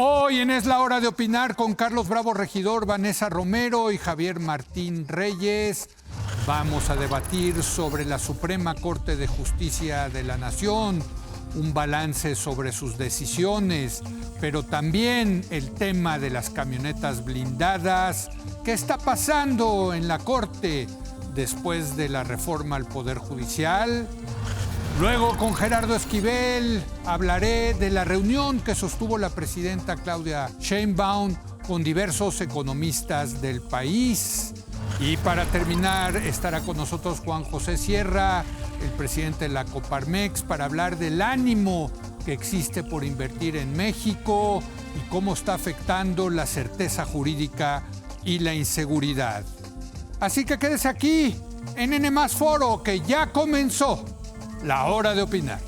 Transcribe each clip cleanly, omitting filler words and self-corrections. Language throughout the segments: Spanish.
Hoy en Es la Hora de Opinar con Carlos Bravo Regidor, Vanessa Romero y Javier Martín Reyes. Vamos a debatir sobre la Suprema Corte de Justicia de la Nación, un balance sobre sus decisiones, pero también el tema de las camionetas blindadas. ¿Qué está pasando en la Corte después de la reforma al Poder Judicial? Luego, con Gerardo Esquivel, hablaré de la reunión que sostuvo la presidenta Claudia Sheinbaum con diversos economistas del país. Y para terminar, estará con nosotros Juan José Sierra, el presidente de la Coparmex, para hablar del ánimo que existe por invertir en México y cómo está afectando la certeza jurídica y la inseguridad. Así que quédese aquí, en N+ Foro, que ya comenzó la Hora de Opinar.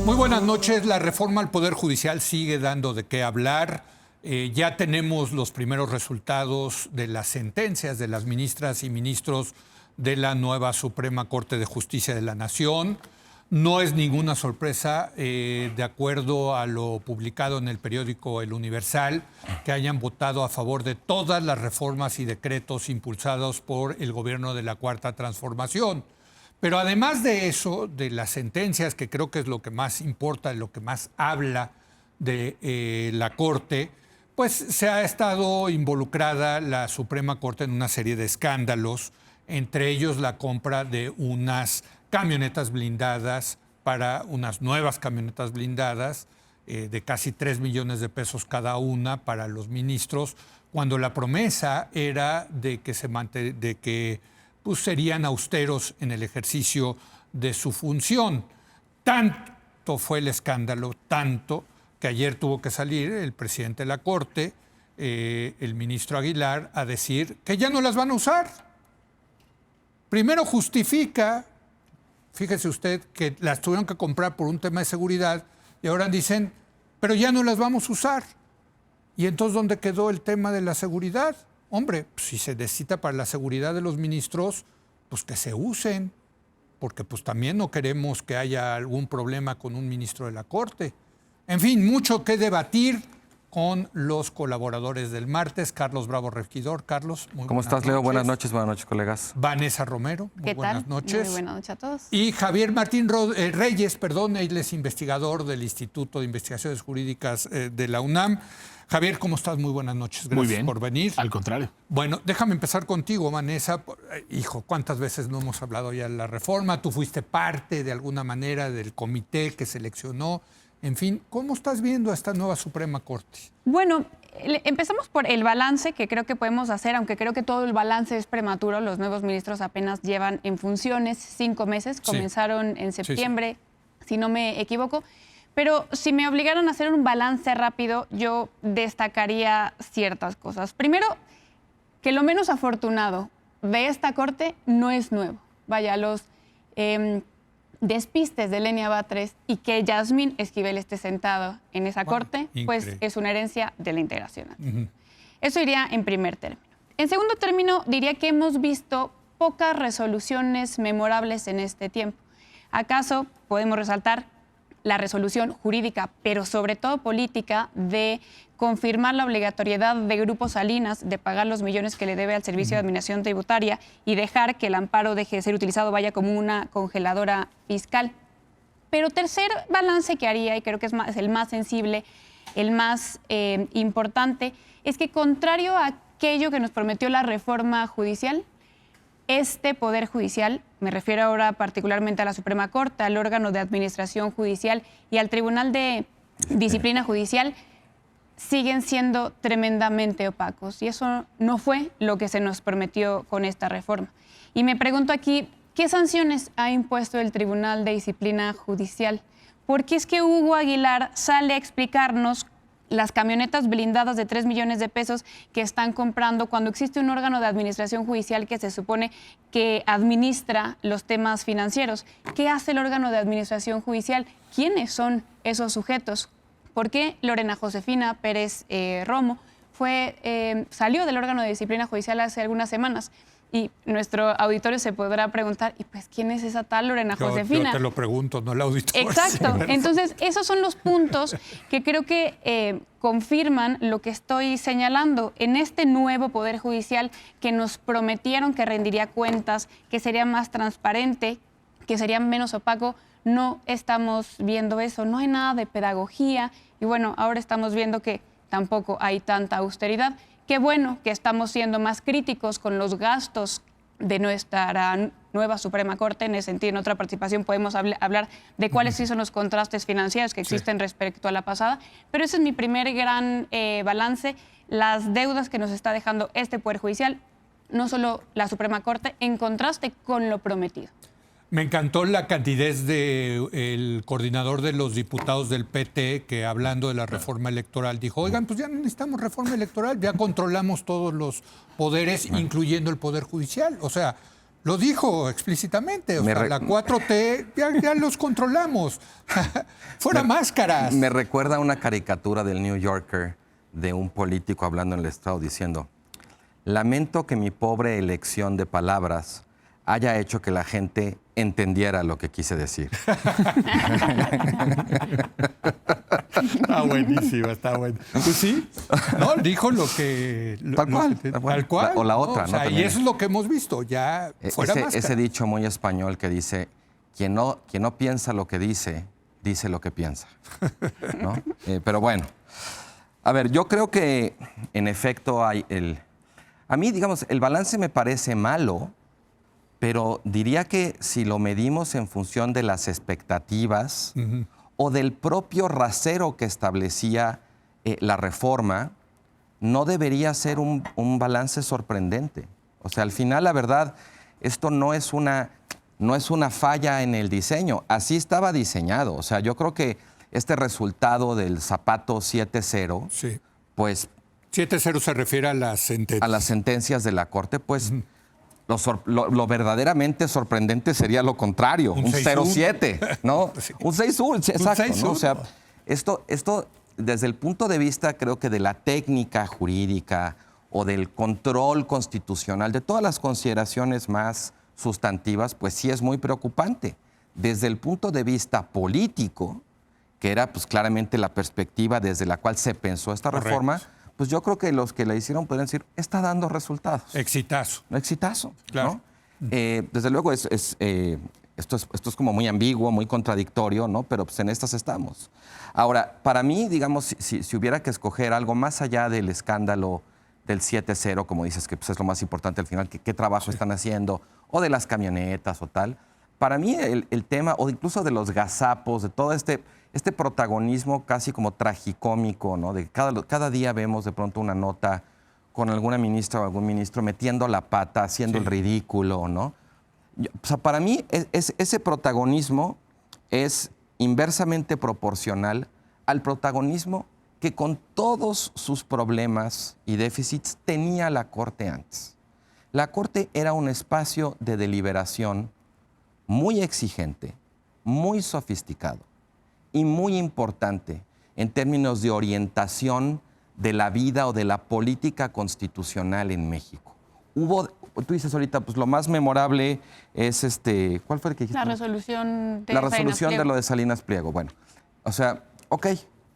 Muy buenas noches. La reforma al Poder Judicial sigue dando de qué hablar. Ya tenemos los primeros resultados de las sentencias de las ministras y ministros de la nueva Suprema Corte de Justicia de la Nación. No es ninguna sorpresa, de acuerdo a lo publicado en el periódico El Universal, que hayan votado a favor de todas las reformas y decretos impulsados por el gobierno de la Cuarta Transformación. Pero además de eso, de las sentencias, que creo que es lo que más importa, lo que más habla de la Corte, pues se ha estado involucrada la Suprema Corte en una serie de escándalos, entre ellos la compra de unas camionetas blindadas, para unas nuevas camionetas blindadas de casi 3 millones de pesos cada una para los ministros, cuando la promesa era de que pues, serían austeros en el ejercicio de su función. Tanto fue el escándalo, tanto que ayer tuvo que salir el presidente de la Corte, el ministro Aguilar, a decir que ya no las van a usar. Primero justifica, fíjese usted, que las tuvieron que comprar por un tema de seguridad y ahora dicen, pero ya no las vamos a usar. ¿Y entonces dónde quedó el tema de la seguridad? Hombre, pues, si se necesita para la seguridad de los ministros, pues que se usen, porque pues también no queremos que haya algún problema con un ministro de la Corte. En fin, mucho que debatir con los colaboradores del martes. Carlos Bravo Regidor. Carlos, muy ¿Cómo estás, Leo? noches. Buenas noches, colegas. Vanessa Romero, muy buenas noches. Muy buenas noches a todos. Y Javier Martín Reyes, él es investigador del Instituto de Investigaciones Jurídicas de la UNAM. Javier, ¿cómo estás? Muy buenas noches. Gracias Muy bien. por venir. Al contrario. Bueno, déjame empezar contigo, Vanessa. Hijo, ¿cuántas veces no hemos hablado ya de la reforma? Tú fuiste parte, de alguna manera, del comité que seleccionó. En fin, ¿cómo estás viendo a esta nueva Suprema Corte? Bueno, empezamos por el balance que creo que podemos hacer, aunque creo que todo el balance es prematuro. Los nuevos ministros apenas llevan en funciones 5 meses. Comenzaron en septiembre, si no me equivoco. Pero si me obligaran a hacer un balance rápido, yo destacaría ciertas cosas. Primero, que lo menos afortunado de esta Corte no es nuevo. Vaya, los despistes de Lenia Batres y que Yasmín Esquivel esté sentado en esa Corte, pues es una herencia de la integración. Eso iría en primer término. En segundo término, diría que hemos visto pocas resoluciones memorables en este tiempo. ¿Acaso podemos resaltar la resolución jurídica, pero sobre todo política, de confirmar la obligatoriedad de Grupo Salinas de pagar los millones que le debe al Servicio de Administración Tributaria y dejar que el amparo deje de ser utilizado, vaya como una congeladora fiscal? Pero tercer balance que haría, y creo que es el más sensible, el más importante, es que contrario a aquello que nos prometió la reforma judicial, este Poder Judicial, me refiero ahora particularmente a la Suprema Corte, al órgano de administración judicial y al Tribunal de Disciplina Judicial, siguen siendo tremendamente opacos. Y eso no fue lo que se nos prometió con esta reforma. Y me pregunto aquí, ¿qué sanciones ha impuesto el Tribunal de Disciplina Judicial? Porque es que Hugo Aguilar sale a explicarnos las camionetas blindadas de 3 millones de pesos que están comprando cuando existe un órgano de administración judicial que se supone que administra los temas financieros. ¿Qué hace el órgano de administración judicial? ¿Quiénes son esos sujetos? ¿Por qué Lorena Josefina Pérez Romo salió del órgano de disciplina judicial hace algunas semanas? Y nuestro auditorio se podrá preguntar, ¿y pues quién es esa tal Lorena Josefina? Yo te lo pregunto, no el auditorio. Exacto. Entonces, esos son los puntos que creo que confirman lo que estoy señalando. En este nuevo Poder Judicial que nos prometieron que rendiría cuentas, que sería más transparente, que sería menos opaco, no estamos viendo eso. No hay nada de pedagogía. Y bueno, ahora estamos viendo que tampoco hay tanta austeridad. Qué bueno que estamos siendo más críticos con los gastos de nuestra nueva Suprema Corte. En ese sentido, en otra participación podemos hablar de cuáles sí son los contrastes financieros que existen respecto a la pasada. Pero ese es mi primer gran balance. Las deudas que nos está dejando este Poder Judicial, no solo la Suprema Corte, en contraste con lo prometido. Me encantó la candidez del coordinador de los diputados del PT, que hablando de la reforma electoral dijo, oigan, pues ya no necesitamos reforma electoral, ya controlamos todos los poderes, incluyendo el Poder Judicial. O sea, lo dijo explícitamente, o sea, la 4T ya los controlamos. Fuera máscaras. Me recuerda a una caricatura del New Yorker de un político hablando en el Estado diciendo, lamento que mi pobre elección de palabras haya hecho que la gente entendiera lo que quise decir. Está buenísima, está buena. Pues sí, no, dijo lo que... Tal cual. Tal cual. O la otra, ¿no? O sea, y eso es lo que hemos visto, ya fuera máscara. Ese dicho muy español que dice, quien no piensa lo que dice, dice lo que piensa. ¿No? Pero bueno, a ver, yo creo que en efecto hay a mí, digamos, el balance me parece malo, pero diría que si lo medimos en función de las expectativas o del propio rasero que establecía la reforma, no debería ser un balance sorprendente. O sea, al final, la verdad, esto no es una falla en el diseño. Así estaba diseñado. O sea, yo creo que este resultado del zapato 7-0, sí, pues... 7-0 se refiere a las sentencias. A las sentencias de la Corte, pues... Lo verdaderamente sorprendente sería lo contrario, un 0-7, ¿no? Sí. Un 6-1, exacto. Un 6-1. ¿No? O sea, esto desde el punto de vista, creo que de la técnica jurídica o del control constitucional, de todas las consideraciones más sustantivas, pues sí es muy preocupante. Desde el punto de vista político, que era pues claramente la perspectiva desde la cual se pensó esta reforma, pues yo creo que los que la hicieron podrían decir, está dando resultados. Exitazo. Exitazo, claro. ¿no? Desde luego, esto es como muy ambiguo, muy contradictorio, ¿no? Pero pues en estas estamos. Ahora, para mí, digamos, si hubiera que escoger algo más allá del escándalo del 7-0, como dices, que pues es lo más importante al final, qué trabajo están haciendo, o de las camionetas o tal, para mí el tema, o incluso de los gazapos, de todo este protagonismo casi como tragicómico, ¿no? De cada día vemos de pronto una nota con alguna ministra o algún ministro metiendo la pata, haciendo el ridículo, ¿no? O sea, para mí ese protagonismo es inversamente proporcional al protagonismo que con todos sus problemas y déficits tenía la Corte antes. La Corte era un espacio de deliberación muy exigente, muy sofisticado y muy importante en términos de orientación de la vida o de la política constitucional en México. Tú dices ahorita, pues lo más memorable es ¿cuál fue el que dijiste? La resolución de La resolución Salinas de lo de Salinas Pliego. Bueno, o sea, ok,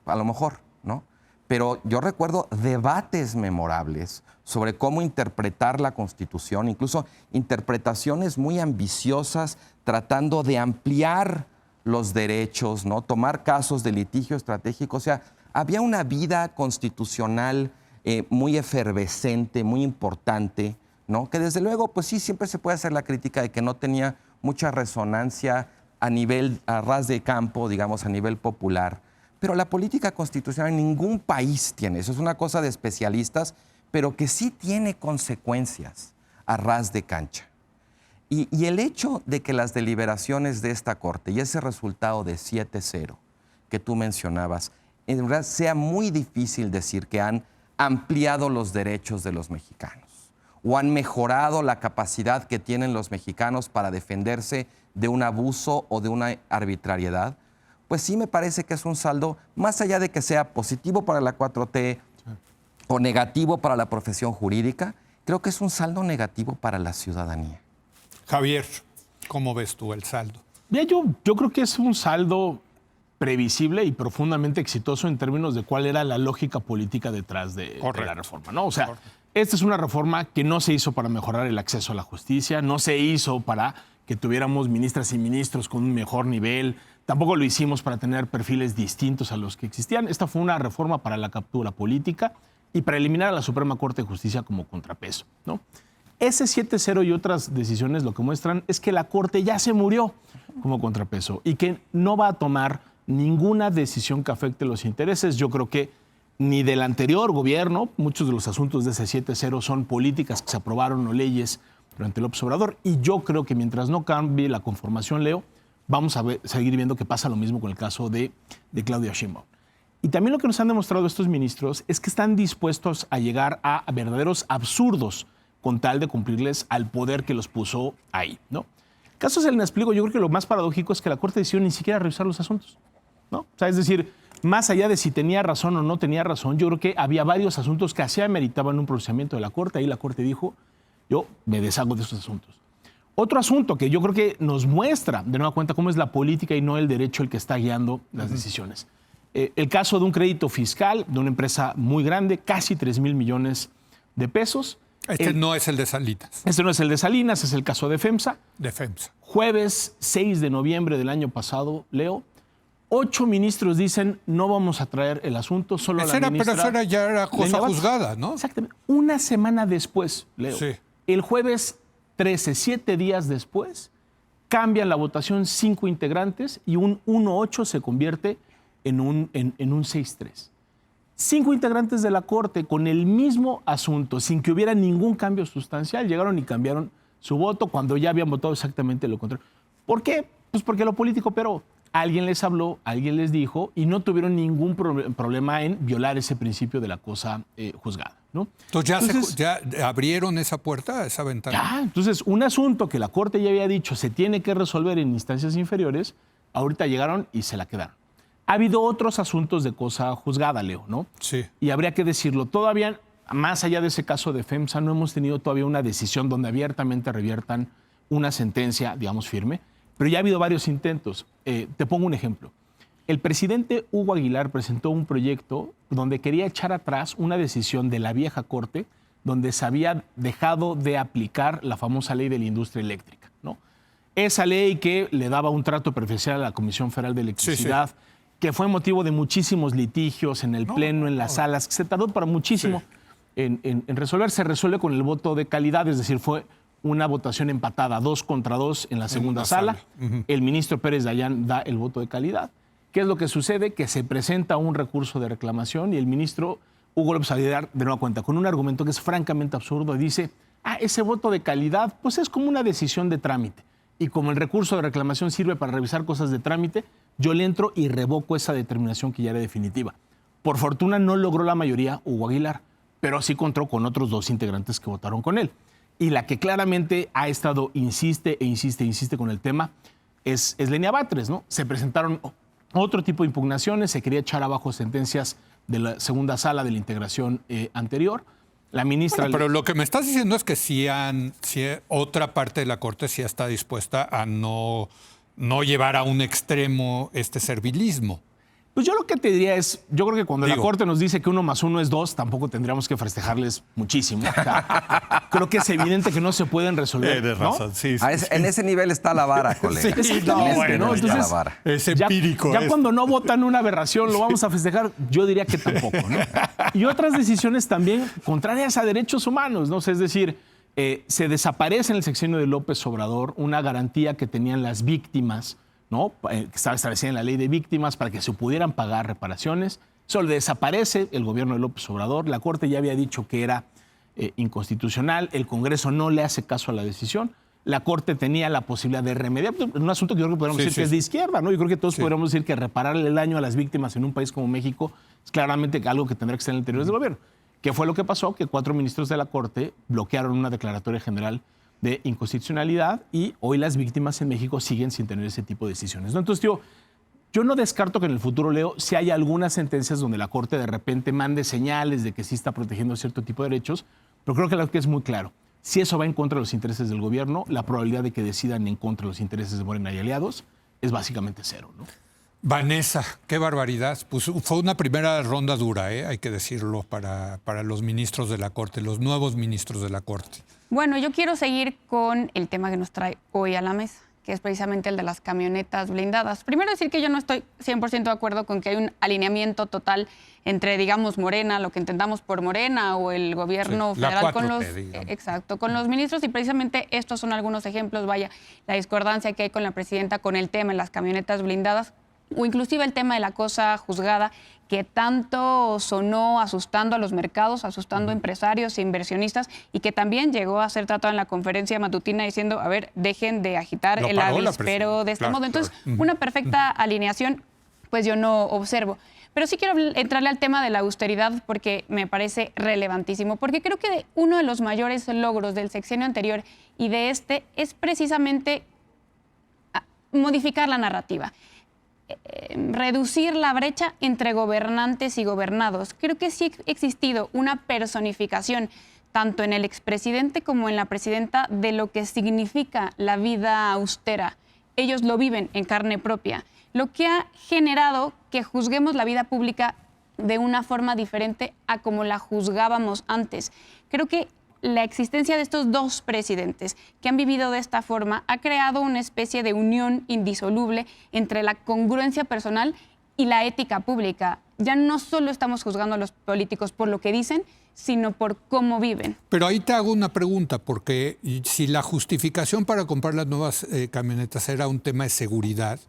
a lo mejor, ¿no? Pero yo recuerdo debates memorables sobre cómo interpretar la Constitución, incluso interpretaciones muy ambiciosas tratando de ampliar los derechos, ¿no? Tomar casos de litigio estratégico. O sea, había una vida constitucional muy efervescente, muy importante, ¿no? Que desde luego, pues sí, siempre se puede hacer la crítica de que no tenía mucha resonancia a ras de campo, digamos, a nivel popular. Pero la política constitucional en ningún país tiene. Eso es una cosa de especialistas, pero que sí tiene consecuencias a ras de cancha. Y el hecho de que las deliberaciones de esta Corte y ese resultado de 7-0 que tú mencionabas, en realidad sea muy difícil decir que han ampliado los derechos de los mexicanos o han mejorado la capacidad que tienen los mexicanos para defenderse de un abuso o de una arbitrariedad, pues sí me parece que es un saldo, más allá de que sea positivo para la 4T o negativo para la profesión jurídica, creo que es un saldo negativo para la ciudadanía. Javier, ¿cómo ves tú el saldo? Mira, yo creo que es un saldo previsible y profundamente exitoso en términos de cuál era la lógica política detrás de la reforma, ¿no? O sea, esta es una reforma que no se hizo para mejorar el acceso a la justicia, no se hizo para que tuviéramos ministras y ministros con un mejor nivel, tampoco lo hicimos para tener perfiles distintos a los que existían. Esta fue una reforma para la captura política y para eliminar a la Suprema Corte de Justicia como contrapeso, ¿no? Ese 7-0 y otras decisiones lo que muestran es que la Corte ya se murió como contrapeso y que no va a tomar ninguna decisión que afecte los intereses. Yo creo que ni del anterior gobierno, muchos de los asuntos de ese 7-0 son políticas que se aprobaron o leyes durante el López Obrador, y yo creo que mientras no cambie la conformación, Leo, vamos a seguir viendo que pasa lo mismo con el caso de Claudia Sheinbaum. Y también lo que nos han demostrado estos ministros es que están dispuestos a llegar a verdaderos absurdos con tal de cumplirles al poder que los puso ahí, ¿no? El caso Salinas Pliego, yo creo que lo más paradójico es que la Corte decidió ni siquiera revisar los asuntos, ¿no? O sea, es decir, más allá de si tenía razón o no tenía razón, yo creo que había varios asuntos que así ameritaban un pronunciamiento de la Corte. Ahí la Corte dijo, yo me deshago de estos asuntos. Otro asunto que yo creo que nos muestra de nueva cuenta cómo es la política y no el derecho el que está guiando las decisiones. El caso de un crédito fiscal de una empresa muy grande, casi 3,000 millones de pesos. No es el de Salinas. Este no es el de Salinas, es el caso de FEMSA. De FEMSA. Jueves 6 de noviembre del año pasado, Leo, 8 ministros dicen no vamos a traer el asunto, solo la ministra... Pero eso ya era cosa juzgada, ¿no? Exactamente. Una semana después, Leo, sí. El jueves 13, 7 días después, cambian la votación 5 integrantes y un 1-8 se convierte en un 6-3. 5 integrantes de la Corte con el mismo asunto, sin que hubiera ningún cambio sustancial, llegaron y cambiaron su voto cuando ya habían votado exactamente lo contrario. ¿Por qué? Pues porque lo político operó. Alguien les habló, alguien les dijo y no tuvieron ningún problema en violar ese principio de la cosa juzgada, ¿no? Entonces, ya abrieron esa puerta, esa ventana. Ya, entonces un asunto que la Corte ya había dicho se tiene que resolver en instancias inferiores, ahorita llegaron y se la quedaron. Ha habido otros asuntos de cosa juzgada, Leo, ¿no? Sí. Y habría que decirlo, todavía, más allá de ese caso de FEMSA, no hemos tenido todavía una decisión donde abiertamente reviertan una sentencia, digamos, firme, pero ya ha habido varios intentos. Te pongo un ejemplo. El presidente Hugo Aguilar presentó un proyecto donde quería echar atrás una decisión de la vieja Corte donde se había dejado de aplicar la famosa ley de la industria eléctrica, ¿no? Esa ley que le daba un trato preferencial a la Comisión Federal de Electricidad, sí, que fue motivo de muchísimos litigios en el Pleno, en las salas, que se tardó para muchísimo en resolver. Se resuelve con el voto de calidad, es decir, fue una votación empatada, 2-2 en la segunda sala. El ministro Pérez Dayán da el voto de calidad. ¿Qué es lo que sucede? Que se presenta un recurso de reclamación y el ministro Hugo López Aguilar, de nueva cuenta, con un argumento que es francamente absurdo, dice, ese voto de calidad pues es como una decisión de trámite. Y como el recurso de reclamación sirve para revisar cosas de trámite, yo le entro y revoco esa determinación que ya era definitiva. Por fortuna no logró la mayoría Hugo Aguilar, pero sí contó con otros 2 integrantes que votaron con él. Y la que claramente ha estado, insiste con el tema, es Lenia Batres, ¿no? Se presentaron otro tipo de impugnaciones, se quería echar abajo sentencias de la segunda sala de la integración anterior. La ministra... Bueno, pero lo que me estás diciendo es que si otra parte de la Corte sí está dispuesta a no llevar a un extremo este servilismo. Pues yo lo que te diría es, yo creo que cuando la Corte nos dice que 1 más 1 es 2, tampoco tendríamos que festejarles muchísimo. O sea, creo que es evidente que no se pueden resolver, ¿no? Razón, sí. En ese nivel está la vara, colega. Sí, entonces, está la vara. Es empírico. Ya cuando no votan una aberración, lo vamos a festejar, yo diría que tampoco, ¿no? Y otras decisiones también contrarias a derechos humanos, ¿no? O sea, es decir, se desaparece en el sexenio de López Obrador una garantía que tenían las víctimas, ¿no? Que estaba establecida en la ley de víctimas para que se pudieran pagar reparaciones. Eso le desaparece el gobierno de López Obrador. La Corte ya había dicho que era inconstitucional. El Congreso no le hace caso a la decisión. La Corte tenía la posibilidad de remediar. Un asunto que yo creo que podríamos decir que es de izquierda, ¿no? Yo creo que todos podríamos decir que repararle el daño a las víctimas en un país como México es claramente algo que tendrá que estar en el interior del gobierno. ¿Qué fue lo que pasó? Que 4 ministros de la Corte bloquearon una declaratoria general de inconstitucionalidad y hoy las víctimas en México siguen sin tener ese tipo de decisiones, ¿no? Entonces, yo no descarto que en el futuro, Leo, si hay algunas sentencias donde la Corte de repente mande señales de que sí está protegiendo cierto tipo de derechos, Pero creo que lo que es muy claro, si eso va en contra de los intereses del gobierno, la probabilidad de que decidan en contra de los intereses de Morena y aliados es básicamente cero, ¿no? Vanessa, qué barbaridad. Pues fue una primera ronda dura, hay que decirlo, para los ministros de la Corte, los nuevos ministros de la Corte. Bueno, yo quiero seguir con el tema que nos trae hoy a la mesa, que es precisamente el de las camionetas blindadas. Primero decir que yo no estoy 100% de acuerdo con que hay un alineamiento total entre, digamos, Morena, lo que entendamos por Morena, o el gobierno federal con los, exacto, con los ministros, y precisamente estos son algunos ejemplos. Vaya, la discordancia que hay con la presidenta con el tema de las camionetas blindadas, o inclusive el tema de la cosa juzgada, que tanto sonó asustando a los mercados, asustando a empresarios e inversionistas, y que también llegó a ser tratado en la conferencia matutina diciendo, a ver, dejen de agitar el avispero de este modo. Entonces, una perfecta alineación, pues yo no observo. Pero sí quiero entrarle al tema de la austeridad porque me parece relevantísimo, porque creo que uno de los mayores logros del sexenio anterior y de este es precisamente modificar la narrativa. Reducir la brecha entre gobernantes y gobernados. Creo que sí ha existido una personificación, tanto en el expresidente como en la presidenta, de lo que significa la vida austera. Ellos lo viven en carne propia, lo que ha generado que juzguemos la vida pública de una forma diferente a como la juzgábamos antes. Creo que la existencia de estos dos presidentes que han vivido de esta forma ha creado una especie de unión indisoluble entre la congruencia personal y la ética pública. Ya no solo estamos juzgando a los políticos por lo que dicen, sino por cómo viven. Pero ahí te hago una pregunta, porque si la justificación para comprar las nuevas camionetas era un tema de seguridad,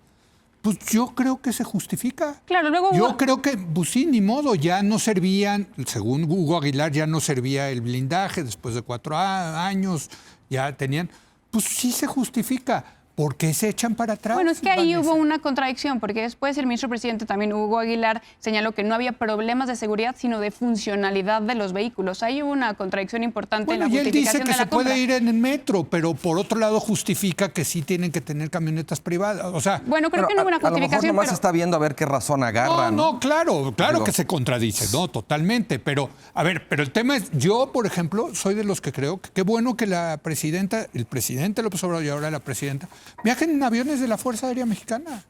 pues yo creo que se justifica. Claro, luego yo creo que, pues sí, ni modo, ya no servían, según Hugo Aguilar, ya no servía el blindaje, después de 4 años ya tenían, pues sí se justifica. ¿Por qué se echan para atrás? Bueno, es que ahí hubo una contradicción, porque después el ministro presidente, también Hugo Aguilar, señaló que no había problemas de seguridad, sino de funcionalidad de los vehículos. Ahí hubo una contradicción importante en la justificación de la compra. Y él dice que se puede ir en el metro, pero por otro lado justifica que sí tienen que tener camionetas privadas. O sea, bueno, creo que no hubo una justificación. A lo mejor nomás está viendo a ver qué razón agarra. No, claro que se contradice, no, totalmente. Pero, a ver, pero el tema es, yo, por ejemplo, soy de los que creo que qué bueno que la presidenta, el presidente López Obrador y ahora la presidenta, viajen en aviones de la Fuerza Aérea Mexicana.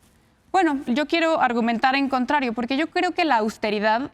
Bueno, yo quiero argumentar en contrario, porque yo creo que la austeridad,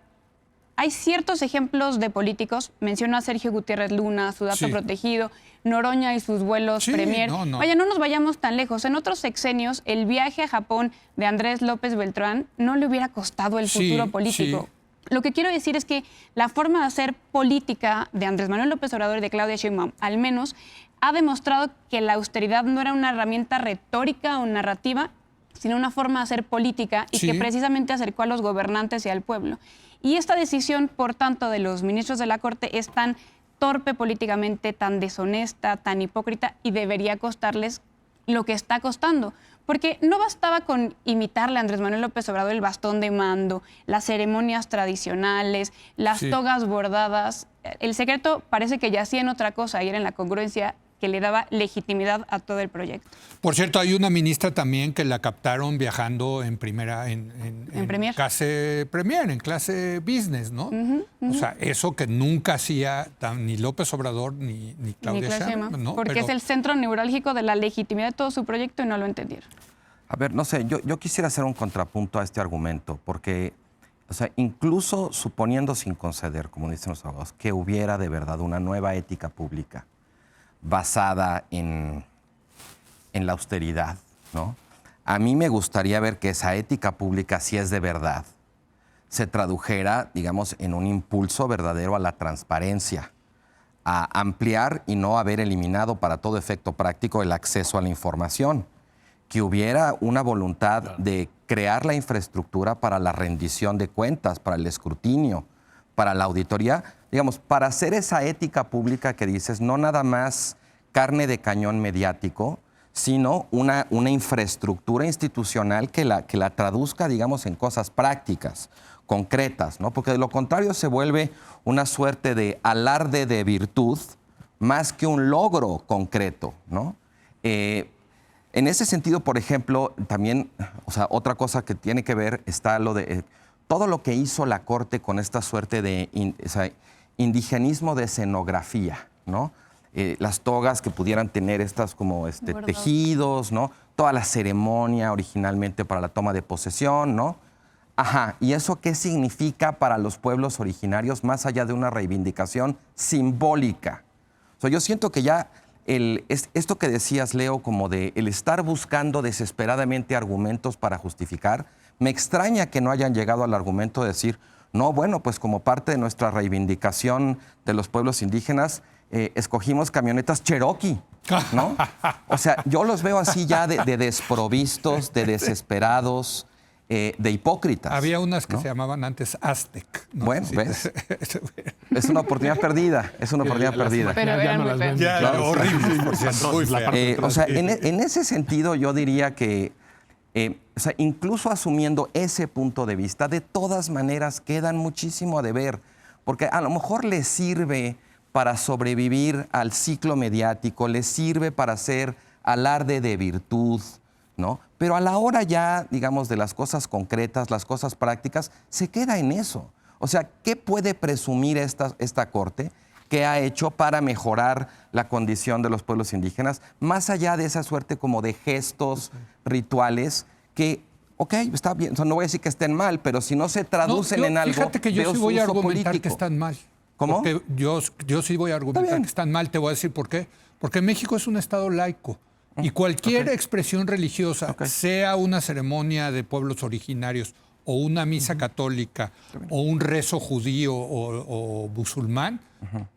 hay ciertos ejemplos de políticos, menciona a Sergio Gutiérrez Luna, su dato protegido, Noroña y sus vuelos Premier. Vaya, no nos vayamos tan lejos. En otros sexenios, el viaje a Japón de Andrés López Beltrán no le hubiera costado el futuro político. Lo que quiero decir es que la forma de hacer política de Andrés Manuel López Obrador y de Claudia Sheinbaum, al menos, ha demostrado que la austeridad no era una herramienta retórica o narrativa, sino una forma de hacer política y que precisamente acercó a los gobernantes y al pueblo. Y esta decisión, por tanto, de los ministros de la Corte es tan torpe políticamente, tan deshonesta, tan hipócrita, y debería costarles lo que está costando. Porque no bastaba con imitarle a Andrés Manuel López Obrador el bastón de mando, las ceremonias tradicionales, las togas bordadas. El secreto parece que yacía en otra cosa, y era en la congruencia que le daba legitimidad a todo el proyecto. Por cierto, hay una ministra también que la captaron viajando en primera, en Premier. Clase Premier, en clase business, ¿no? O sea, eso que nunca hacía ni López Obrador ni Claudia Sheinbaum, ¿no? Porque es el centro neurálgico de la legitimidad de todo su proyecto y no lo entendieron. A ver, no sé, yo quisiera hacer un contrapunto a este argumento, porque, o sea, incluso suponiendo sin conceder, como dicen los abogados, que hubiera de verdad una nueva ética pública basada en la austeridad, ¿no? A mí me gustaría ver que esa ética pública, si es de verdad, se tradujera, digamos, en un impulso verdadero a la transparencia, a ampliar y no haber eliminado para todo efecto práctico el acceso a la información, que hubiera una voluntad de crear la infraestructura para la rendición de cuentas, para el escrutinio, para la auditoría, digamos, para hacer esa ética pública que dices, no nada más carne de cañón mediático, sino una infraestructura institucional que la traduzca, digamos, en cosas prácticas, concretas, ¿no? Porque de lo contrario se vuelve una suerte de alarde de virtud más que un logro concreto, ¿no? En ese sentido, por ejemplo, también, o sea, otra cosa que tiene que ver está lo de todo lo que hizo la Corte con esta suerte de indigenismo de escenografía, ¿no? Las togas que pudieran tener estas como tejidos, ¿no? Toda la ceremonia originalmente para la toma de posesión, ¿no? Ajá, ¿y eso qué significa para los pueblos originarios más allá de una reivindicación simbólica? O sea, yo siento que ya esto que decías, Leo, como de el estar buscando desesperadamente argumentos para justificar, me extraña que no hayan llegado al argumento de decir, no, bueno, pues como parte de nuestra reivindicación de los pueblos indígenas, escogimos camionetas Cherokee, ¿no? O sea, yo los veo así ya de desprovistos, de desesperados, de hipócritas. Había unas que ¿no? se llamaban antes Aztec. ¿no? Bueno, Sí. ¿ves? Es una oportunidad perdida, es una oportunidad perdida. Pero Ya eran no muy las feas. ven. Ya, Claro, horrible, por sí, cierto, muy la fea. parte de atrás. O sea, en ese sentido yo diría que, o sea, incluso asumiendo ese punto de vista, de todas maneras quedan muchísimo a deber, porque a lo mejor les sirve para sobrevivir al ciclo mediático, les sirve para hacer alarde de virtud, ¿no? Pero a la hora ya, digamos, de las cosas concretas, las cosas prácticas, se queda en eso. O sea, ¿qué puede presumir esta Corte que ha hecho para mejorar la condición de los pueblos indígenas, más allá de esa suerte como de gestos rituales que, ok, está bien, o sea, no voy a decir que estén mal, pero si no se traducen en algo, Fíjate que yo veo sí su voy a uso argumentar político. que están mal. ¿Cómo? Porque yo sí voy a argumentar bien. que están mal. Te voy a decir por qué. Porque México es un estado laico. Y cualquier expresión religiosa, sea una ceremonia de pueblos originarios o una misa católica o un rezo judío o musulmán,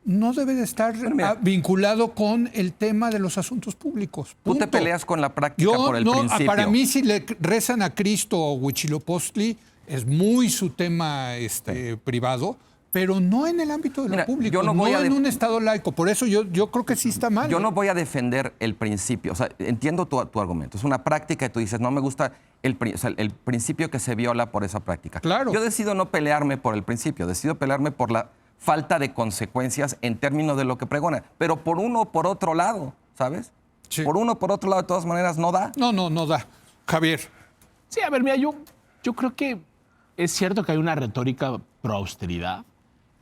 no debe de estar vinculado con el tema de los asuntos públicos. Tú te Punto. peleas con la práctica por el principio. Para mí, si le rezan a Cristo o Huitzilopochtli, es muy su tema privado, pero no en el ámbito de lo Mira, público, yo no no voy a en un estado laico. Por eso yo creo que sí está mal. Yo no voy a defender el principio, o sea, entiendo tu argumento. Es una práctica y tú dices, no me gusta el principio que se viola por esa práctica. Claro. Yo decido no pelearme por el principio, decido pelearme por la falta de consecuencias en términos de lo que pregona. Pero por uno o por otro lado, ¿sabes? Sí. Por uno o por otro lado, de todas maneras, no da. No da. Javier. Sí, a ver, mira, yo creo que es cierto que hay una retórica pro austeridad,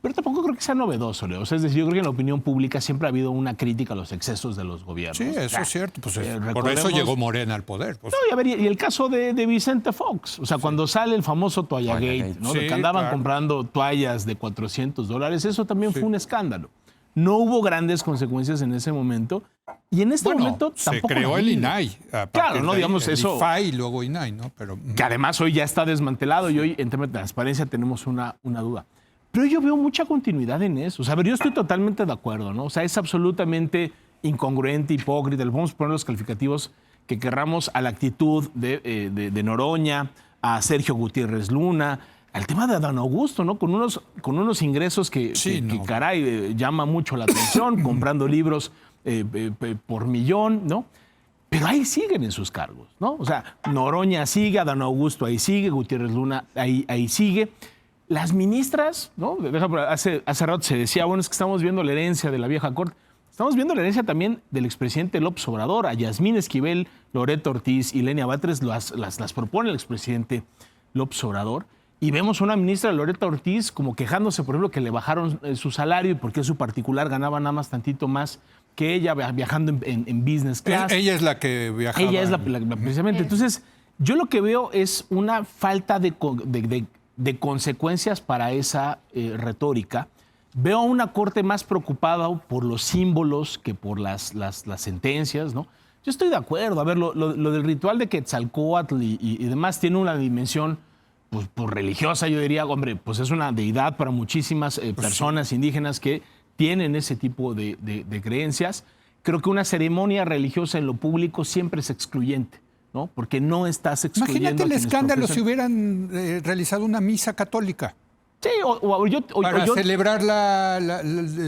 pero tampoco creo que sea novedoso, Leo. O sea, es decir, yo creo que en la opinión pública siempre ha habido una crítica a los excesos de los gobiernos. Sí, eso es cierto. Pues por eso recordemos- llegó Morena al poder. Pues. No, y a ver, y el caso de Vicente Fox, o sea, cuando sale el famoso Toallagate, ¿no? Sí, De que andaban claro. comprando toallas de $400, eso también fue un escándalo. No hubo grandes consecuencias en ese momento, y en este momento se tampoco. creó las el vi. INAI. a Claro, partir no, de ahí, digamos el eso. IFAI y luego INAI, ¿no? Pero Que además hoy ya está desmantelado y hoy en tema de transparencia tenemos una duda. Pero yo veo mucha continuidad en eso. O sea, a ver, yo estoy totalmente de acuerdo, ¿no? O sea, es absolutamente incongruente, hipócrita. Le vamos a poner los calificativos que querramos a la actitud de Noroña, a Sergio Gutiérrez Luna, al tema de Adán Augusto, ¿no? Con unos ingresos que caray, llama mucho la atención, comprando libros por millón, ¿no? Pero ahí siguen en sus cargos, ¿no? O sea, Noroña sigue, Adán Augusto ahí sigue, Gutiérrez Luna ahí sigue. Las ministras, ¿no? Hace rato se decía, bueno, es que estamos viendo la herencia de la vieja corte. Estamos viendo la herencia también del expresidente López Obrador. A Yasmín Esquivel, Loreto Ortiz y Lenia Batres las propone el expresidente López Obrador. Y vemos a una ministra, Loreto Ortiz, como quejándose, por ejemplo, que le bajaron su salario y porque su particular ganaba nada más tantito más que ella, viajando en business class. ella es la que viajaba. Ella es la precisamente. Entonces, yo lo que veo es una falta de consecuencias para esa retórica. Veo a una corte más preocupada por los símbolos que por las sentencias, ¿no? Yo estoy de acuerdo. A ver, lo del ritual de Quetzalcóatl y demás tiene una dimensión pues religiosa, yo diría, hombre, pues es una deidad para muchísimas personas indígenas que tienen ese tipo de creencias. Creo que una ceremonia religiosa en lo público siempre es excluyente, ¿no? Porque no estás excluyendo. Imagínate a el quienes escándalo profesan. si hubieran realizado una misa católica Sí, para yo- celebrar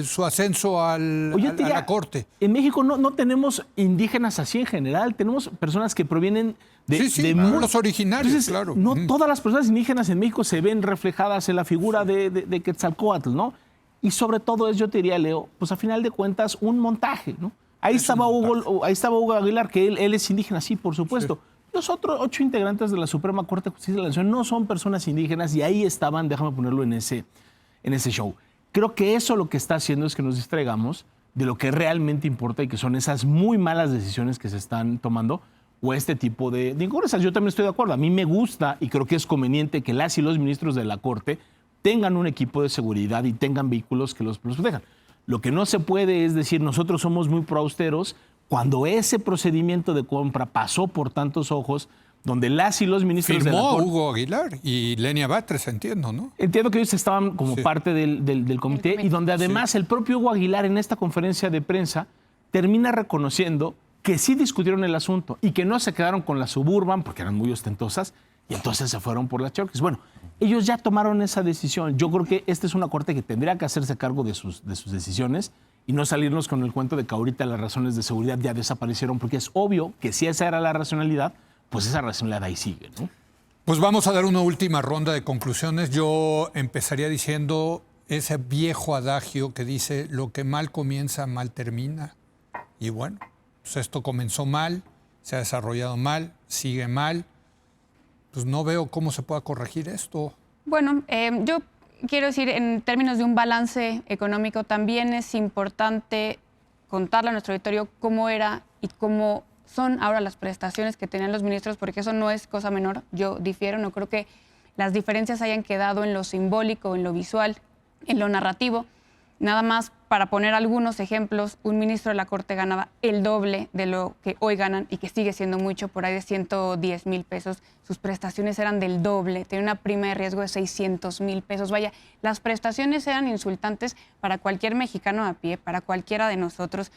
su ascenso a la corte. En México no tenemos indígenas así en general, tenemos personas que provienen de... Sí, de los originarios, Entonces, claro. No todas las personas indígenas en México se ven reflejadas en la figura de Quetzalcóatl, ¿no? Y sobre todo es, yo te diría, Leo, pues a final de cuentas, un montaje, ¿no? Ahí estaba Hugo Aguilar, que él es indígena, sí, por supuesto. Los otros 8 integrantes de la Suprema Corte de Justicia de la Nación no son personas indígenas y ahí estaban, déjame ponerlo en ese show. Creo que eso lo que está haciendo es que nos distraigamos de lo que realmente importa y que son esas muy malas decisiones que se están tomando o este tipo de incongruencias. Yo también estoy de acuerdo. A mí me gusta y creo que es conveniente que las y los ministros de la Corte tengan un equipo de seguridad y tengan vehículos que los protejan. Lo que no se puede es decir, nosotros somos muy proausteros, cuando ese procedimiento de compra pasó por tantos ojos, donde las y los ministros de la Corte... Hugo Aguilar y Lenia Batres, entiendo, ¿no? Entiendo que ellos estaban como parte del comité y donde además el propio Hugo Aguilar en esta conferencia de prensa termina reconociendo que sí discutieron el asunto y que no se quedaron con la Suburban porque eran muy ostentosas y entonces se fueron por las Cherokee. Bueno, ellos ya tomaron esa decisión. Yo creo que esta es una corte que tendría que hacerse cargo de sus decisiones y no salirnos con el cuento de que ahorita las razones de seguridad ya desaparecieron, porque es obvio que si esa era la racionalidad, pues esa racionalidad ahí sigue, ¿no? Pues vamos a dar una última ronda de conclusiones. Yo empezaría diciendo ese viejo adagio que dice, lo que mal comienza, mal termina. Y bueno, pues esto comenzó mal, se ha desarrollado mal, sigue mal. Pues no veo cómo se pueda corregir esto. Bueno, yo quiero decir, en términos de un balance económico, también es importante contarle a nuestro auditorio cómo era y cómo son ahora las prestaciones que tenían los ministros, porque eso no es cosa menor. Yo difiero, no creo que las diferencias hayan quedado en lo simbólico, en lo visual, en lo narrativo. Nada más para poner algunos ejemplos, un ministro de la Corte ganaba el doble de lo que hoy ganan y que sigue siendo mucho, por ahí de 110,000 pesos. Sus prestaciones eran del doble, tenía una prima de riesgo de 600,000 pesos. Vaya, las prestaciones eran insultantes para cualquier mexicano a pie, para cualquiera de nosotros.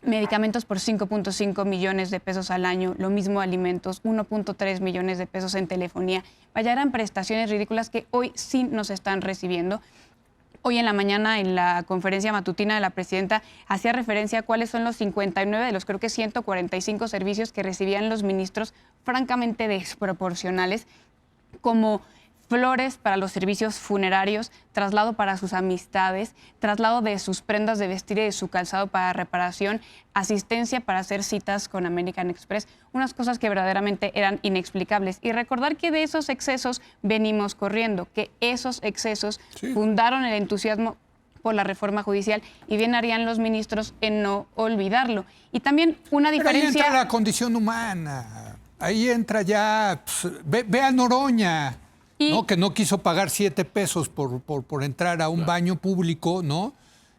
Medicamentos por 5.5 millones de pesos al año, lo mismo alimentos, 1.3 millones de pesos en telefonía. Vaya, eran prestaciones ridículas que hoy sí nos están recibiendo. Hoy en la mañana, en la conferencia matutina de la presidenta, hacía referencia a cuáles son los 59 de los creo que 145 servicios que recibían los ministros, francamente desproporcionales, como flores para los servicios funerarios, traslado para sus amistades, traslado de sus prendas de vestir y de su calzado para reparación, asistencia para hacer citas con American Express, unas cosas que verdaderamente eran inexplicables. Y recordar que de esos excesos venimos corriendo, que esos excesos fundaron el entusiasmo por la reforma judicial y bien harían los ministros en no olvidarlo. Y también una diferencia... Pero ahí entra la condición humana, ahí entra ya, pues, ve a Noroña. ¿No? Que no quiso pagar 7 pesos por entrar a un baño público, ¿no?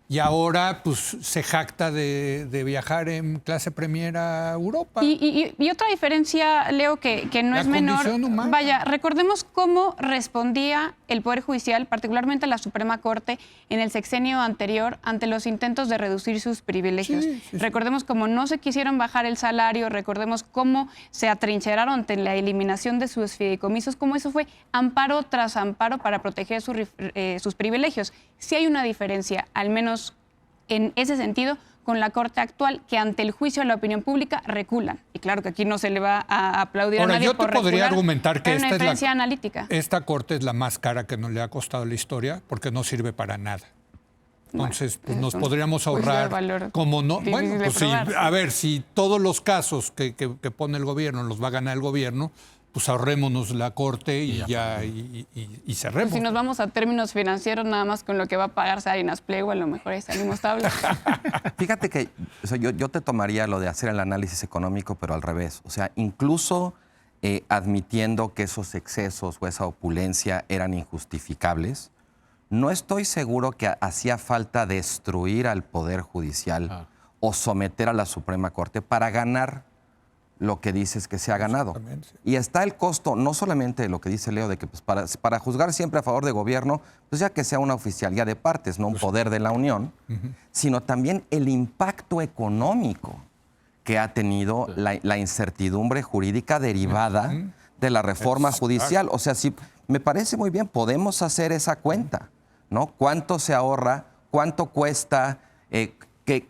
Y ahora pues se jacta de viajar en clase premier a Europa. Y otra diferencia, Leo, que no es menor. Humana. Vaya, recordemos cómo respondía el Poder Judicial, particularmente la Suprema Corte, en el sexenio anterior ante los intentos de reducir sus privilegios. Recordemos cómo no se quisieron bajar el salario, recordemos cómo se atrincheraron ante la eliminación de sus fideicomisos, cómo eso fue amparo tras amparo para proteger sus privilegios. Sí hay una diferencia, al menos en ese sentido, con la Corte actual, que ante el juicio de la opinión pública reculan. Y claro que aquí no se le va a aplaudir Ahora, a nadie yo te por podría recular, argumentar que analítica. Esta Corte es la más cara que nos le ha costado la historia porque no sirve para nada. Entonces, pues nos podríamos ahorrar, como no, bueno, pues sí, a ver, si todos los casos que pone el gobierno los va a ganar el gobierno, pues ahorrémonos la Corte y cerremos. Pues si nos vamos a términos financieros, nada más con lo que va a pagar Salinas Pliego, a lo mejor ahí salimos tablas. Fíjate que yo te tomaría lo de hacer el análisis económico, pero al revés. O sea, incluso admitiendo que esos excesos o esa opulencia eran injustificables, no estoy seguro que hacía falta destruir al Poder Judicial o someter a la Suprema Corte para ganar lo que dices que se ha ganado. Y está el costo, no solamente de lo que dice Leo, de que pues, para juzgar siempre a favor de gobierno, pues ya que sea una oficialía de partes, no un poder de la Unión, sino también el impacto económico que ha tenido la incertidumbre jurídica derivada de la reforma judicial. O sea, sí, me parece muy bien, podemos hacer esa cuenta, ¿no? ¿Cuánto se ahorra? ¿Cuánto cuesta?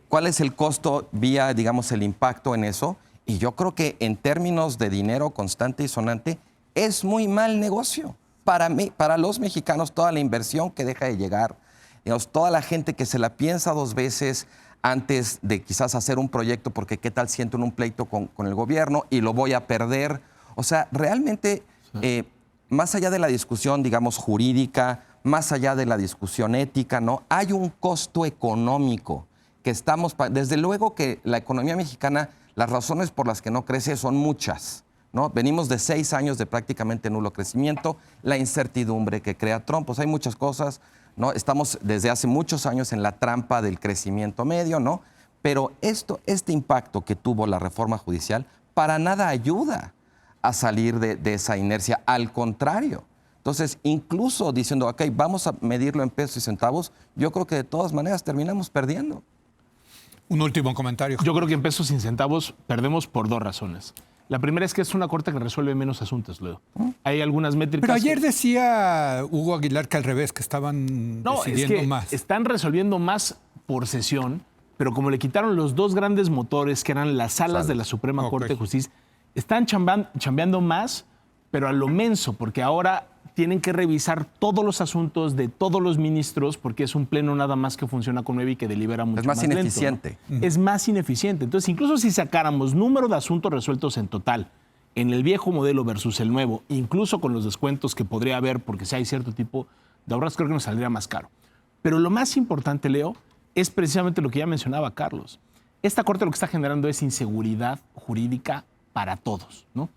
¿Cuál es el costo vía, digamos, el impacto en eso? Y yo creo que en términos de dinero constante y sonante, es muy mal negocio. Para los mexicanos, toda la inversión que deja de llegar, digamos, toda la gente que se la piensa 2 veces antes de quizás hacer un proyecto, porque qué tal siento en un pleito con el gobierno y lo voy a perder. O sea, realmente, más allá de la discusión, digamos, jurídica, más allá de la discusión ética, ¿no? Hay un costo económico que estamos... Desde luego que la economía mexicana, las razones por las que no crece son muchas, ¿no? Venimos de 6 años de prácticamente nulo crecimiento, la incertidumbre que crea Trump, pues hay muchas cosas, ¿no? Estamos desde hace muchos años en la trampa del crecimiento medio, ¿no? Pero este impacto que tuvo la reforma judicial para nada ayuda a salir de esa inercia, al contrario. Entonces, incluso diciendo, ok, vamos a medirlo en pesos y centavos, yo creo que de todas maneras terminamos perdiendo. Un último comentario. Yo creo que en pesos y centavos perdemos por 2 razones. La primera es que es una corte que resuelve menos asuntos, Leo. Hay algunas métricas... Pero ayer decía Hugo Aguilar que al revés, que estaban decidiendo más. Están resolviendo más por sesión, pero como le quitaron los 2 grandes motores, que eran las salas de la Suprema Corte de Justicia, están chambeando más, pero a lo menso, porque ahora tienen que revisar todos los asuntos de todos los ministros, porque es un pleno nada más que funciona con 9 y que delibera mucho más lento. Es más ineficiente. ¿No? Es más ineficiente. Entonces, incluso si sacáramos número de asuntos resueltos en total, en el viejo modelo versus el nuevo, incluso con los descuentos que podría haber, porque si hay cierto tipo de ahorros, creo que nos saldría más caro. Pero lo más importante, Leo, es precisamente lo que ya mencionaba Carlos. Esta corte lo que está generando es inseguridad jurídica para todos, ¿no?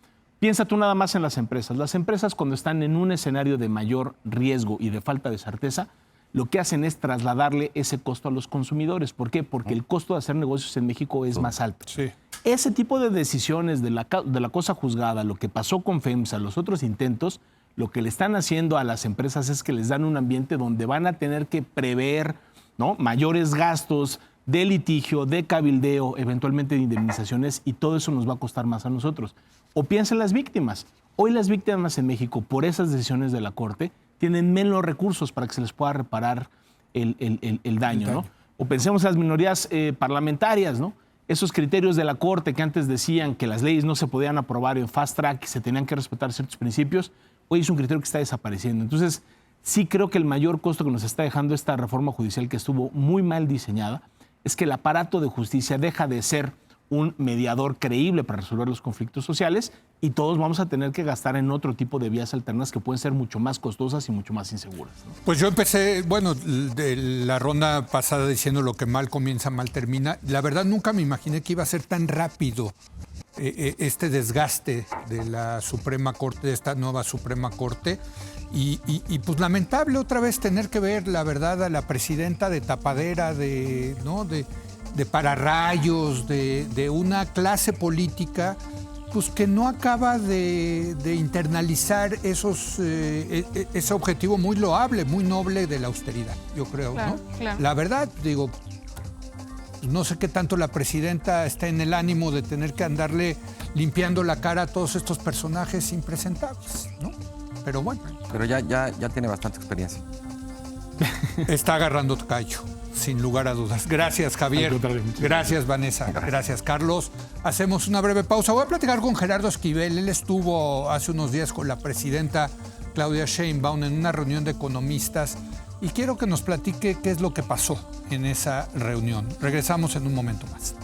Piensa tú nada más en las empresas. Las empresas, cuando están en un escenario de mayor riesgo y de falta de certeza, lo que hacen es trasladarle ese costo a los consumidores. ¿Por qué? Porque el costo de hacer negocios en México es más alto. Sí. Ese tipo de decisiones de la cosa juzgada, lo que pasó con FEMSA, los otros intentos, lo que le están haciendo a las empresas es que les dan un ambiente donde van a tener que prever, ¿no?, mayores gastos de litigio, de cabildeo, eventualmente de indemnizaciones, y todo eso nos va a costar más a nosotros. O piensa en las víctimas. Hoy las víctimas en México, por esas decisiones de la Corte, tienen menos recursos para que se les pueda reparar el daño, ¿no? O pensemos en las minorías parlamentarias, ¿no? Esos criterios de la Corte que antes decían que las leyes no se podían aprobar en fast track y se tenían que respetar ciertos principios, hoy es un criterio que está desapareciendo. Entonces, sí creo que el mayor costo que nos está dejando esta reforma judicial, que estuvo muy mal diseñada, es que el aparato de justicia deja de ser un mediador creíble para resolver los conflictos sociales y todos vamos a tener que gastar en otro tipo de vías alternas que pueden ser mucho más costosas y mucho más inseguras, ¿no? Pues yo empecé, bueno, de la ronda pasada diciendo lo que mal comienza, mal termina. La verdad nunca me imaginé que iba a ser tan rápido este desgaste de la Suprema Corte, de esta nueva Suprema Corte. Y pues lamentable otra vez tener que ver, la verdad, a la presidenta de tapadera, de pararrayos, de una clase política pues que no acaba de internalizar ese objetivo muy loable, muy noble de la austeridad, yo creo, claro, ¿no? Claro. La verdad, digo, no sé qué tanto la presidenta está en el ánimo de tener que andarle limpiando la cara a todos estos personajes impresentables, ¿no? Pero bueno. Pero ya tiene bastante experiencia. Está agarrando callo, sin lugar a dudas. Gracias, Javier. Gracias, Vanessa. Gracias, Carlos. Hacemos una breve pausa. Voy a platicar con Gerardo Esquivel. Él estuvo hace unos días con la presidenta Claudia Sheinbaum en una reunión de economistas y quiero que nos platique qué es lo que pasó en esa reunión. Regresamos en un momento más.